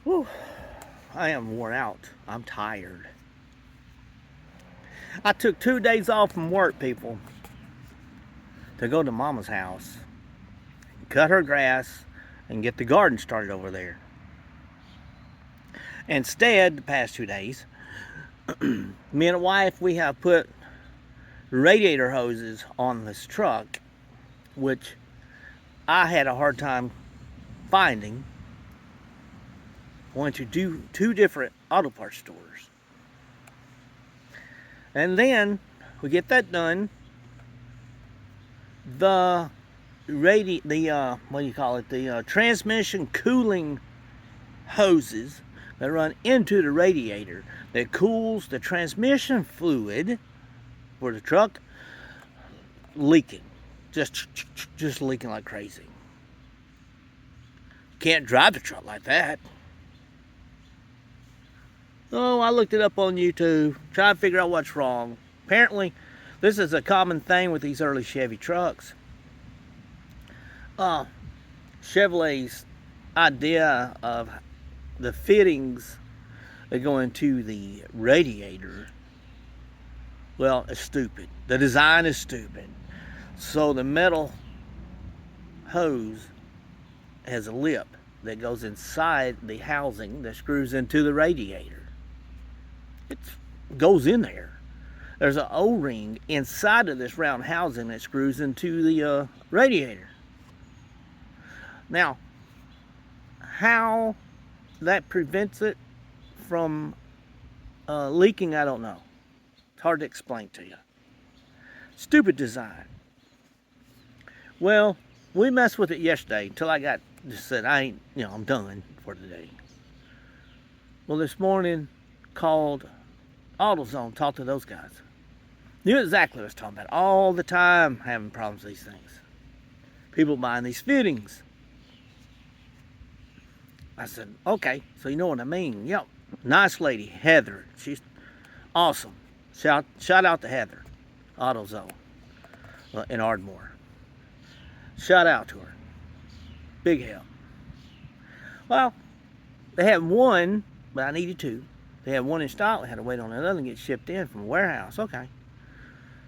Whew, I am worn out. I'm tired. I took 2 days off from work, people, to go to Mama's house, cut her grass, and get the garden started over there. Instead, the past 2 days, me and the wife, we have put radiator hoses on this truck, which I had a hard time finding. Went to two different auto parts stores. And then we get that done. The what do you call it? The transmission cooling hoses that run into the radiator that cools the transmission fluid for the truck leaking, just leaking like crazy. Can't drive the truck like that. Oh, I looked it up on YouTube, trying to figure out what's wrong. Apparently, this is a common thing with these early Chevy trucks. Chevrolet's idea of the fittings that go into the radiator, well, it's stupid. The design is stupid. So the metal hose has a lip that goes inside the housing that screws into the radiator. It goes in there. There's an O-ring inside of this round housing that screws into the radiator. Now, how that prevents it from leaking, I don't know. It's hard to explain to you. Stupid design. Well, we messed with it yesterday until I just said, I'm done for today. Well, this morning, called AutoZone, talked to those guys. Knew exactly what I was talking about. All the time having problems with these things. People buying these fittings. I said, okay, so you know what I mean. Yep. Nice lady, Heather. She's awesome. Shout out to Heather, AutoZone in Ardmore. Shout out to her. Big help. Well, they had one, but I needed two. They had one in stock. I had to wait on another and get shipped in from a warehouse. Okay.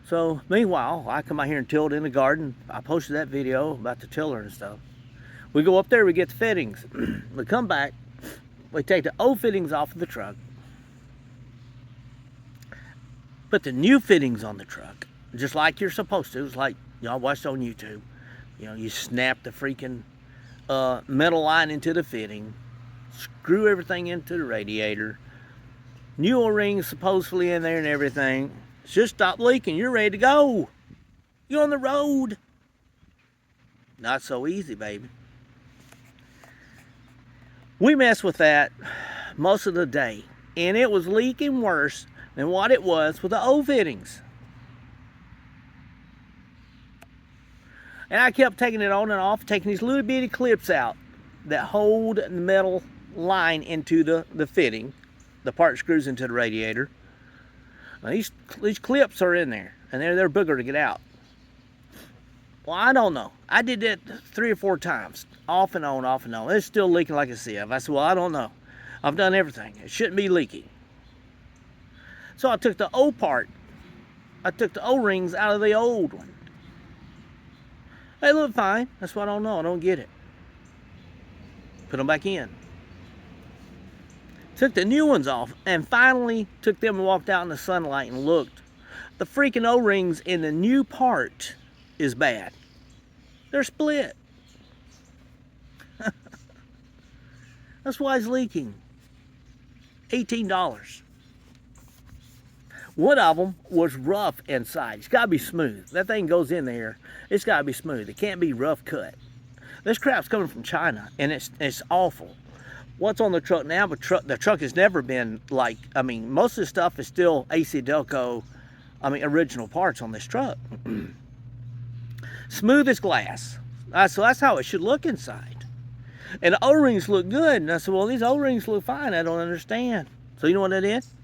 So, meanwhile, I come out here and tilled in the garden. I posted that video about the tiller and stuff. We go up there, we get the fittings. We come back, we take the old fittings off of the truck, put the new fittings on the truck, just like you're supposed to. It's like y'all watched on YouTube. You snap the freaking metal line into the fitting, screw everything into the radiator, new O-rings supposedly in there and everything. It's just stopped leaking. You're ready to go. You're on the road. Not so easy, baby. We messed with that most of the day, and it was leaking worse than what it was with the old fittings. And I kept taking it on and off, taking these little bitty clips out that hold the metal line into the fitting. The part screws into the radiator. Now these clips are in there, and they're bigger to get out. Well, I don't know. I did that 3 or 4 times, off and on, off and on. It's still leaking like a sieve. I said, well, I don't know. I've done everything. It shouldn't be leaking. So I took the old part. I took the O-rings out of the old one. They look fine. That's what I don't know. I don't get it. Put them back in. Took the new ones off and finally took them and walked out in the sunlight and looked. The freaking O-rings in the new part is bad. They're split. That's why it's leaking. $18. One of them was rough inside. It's got to be smooth. That thing goes in there. It's got to be smooth. It can't be rough cut. This crap's coming from China, and it's awful. What's on the truck now? But the truck has never been like. Most of the stuff is still AC Delco. Original parts on this truck. Smooth as glass. So that's how it should look inside. And the O-rings look good. And I said, well, these O-rings look fine. I don't understand. So you know what that is?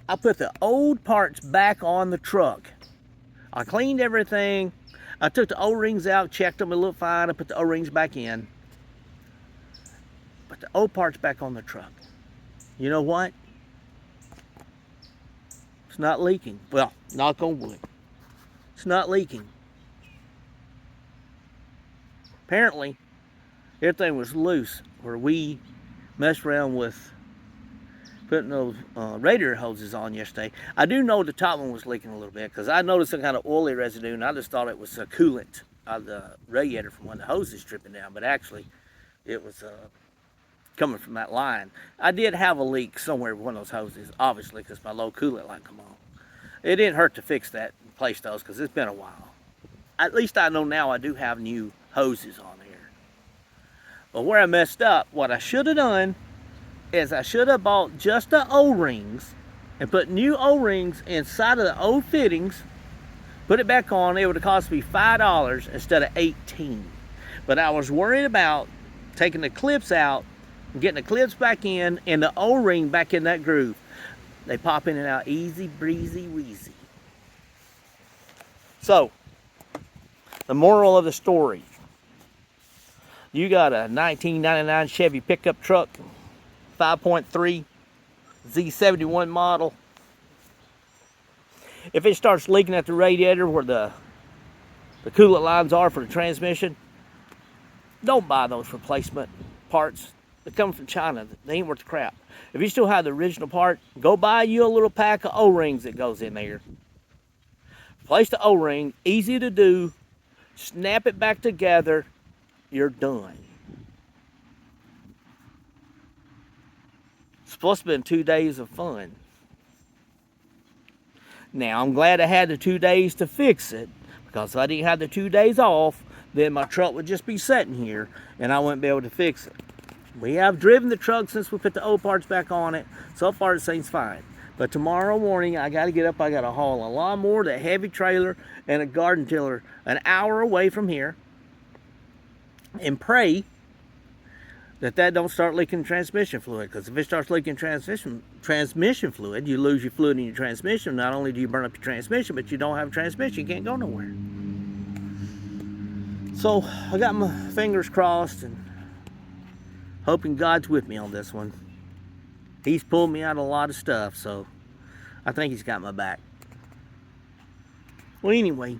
I put the old parts back on the truck. I cleaned everything. I took the O-rings out, checked them, it looked fine. I put the O-rings back in. But the old part's back on the truck. You know what? It's not leaking. Well, knock on wood. It's not leaking. Apparently, everything was loose where we messed around with putting those radiator hoses on yesterday. I do know the top one was leaking a little bit because I noticed some kind of oily residue, and I just thought it was a coolant out of the radiator from when the hose is dripping down, but actually it was coming from that line. I did have a leak somewhere with one of those hoses, obviously, because my low coolant light come on. It didn't hurt to fix that and replace those because it's been a while. At least I know now I do have new hoses on here. But where I messed up, what I should have done is I should have bought just the O-rings and put new O-rings inside of the old fittings, put it back on. It would have cost me $5 instead of $18. But I was worried about taking the clips out and getting the clips back in and the O-ring back in that groove. They pop in and out easy, breezy, wheezy. So, the moral of the story. You got a 1999 Chevy pickup truck, 5.3 Z71 model. If it starts leaking at the radiator where the coolant lines are for the transmission, don't buy those replacement parts. They come from China. They ain't worth the crap. If you still have the original part, go buy you a little pack of O-rings that goes in there. Replace the O-ring, easy to do. Snap it back together. You're done. It's supposed to have been 2 days of fun. Now, I'm glad I had the 2 days to fix it, because if I didn't have the 2 days off, then my truck would just be sitting here and I wouldn't be able to fix it. We have driven the truck since we put the old parts back on it. So far, it seems fine. But tomorrow morning, I got to get up. I got to haul a lawnmower, that heavy trailer, and a garden tiller an hour away from here, and pray that don't start leaking transmission fluid. Because if it starts leaking transmission fluid, you lose your fluid in your transmission. Not only do you burn up your transmission, but you don't have a transmission. You can't go nowhere. So I got my fingers crossed and hoping God's with me on this one. He's pulled me out of a lot of stuff, so I think he's got my back. Well, anyway,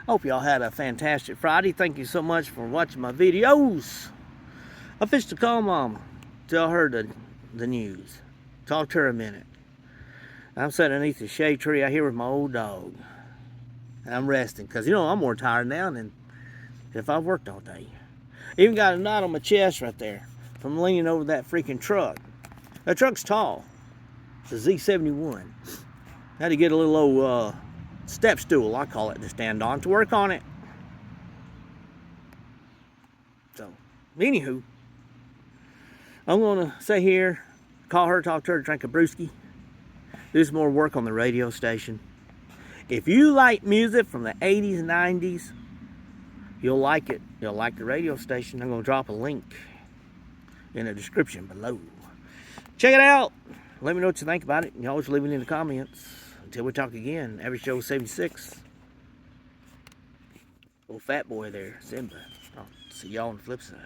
hope y'all had a fantastic Friday. Thank you so much for watching my videos. I fished to call Mama, tell her the news. Talk to her a minute. I'm sitting underneath the shade tree out here with my old dog. And I'm resting, because, you know, I'm more tired now than if I've worked all day. Even got a knot on my chest right there from leaning over that freaking truck. That truck's tall. It's a Z71. Had to get a little old step stool, I call it, to stand on to work on it. So, anywho, I'm going to sit here, call her, talk to her, drink a brewski, do some more work on the radio station. If you like music from the 80s and 90s, you'll like it. You'll like the radio station. I'm going to drop a link in the description below. Check it out. Let me know what you think about it. You always leave it in the comments. Until we talk again, Average Joe 76. Old fat boy there, Simba. I'll see y'all on the flip side.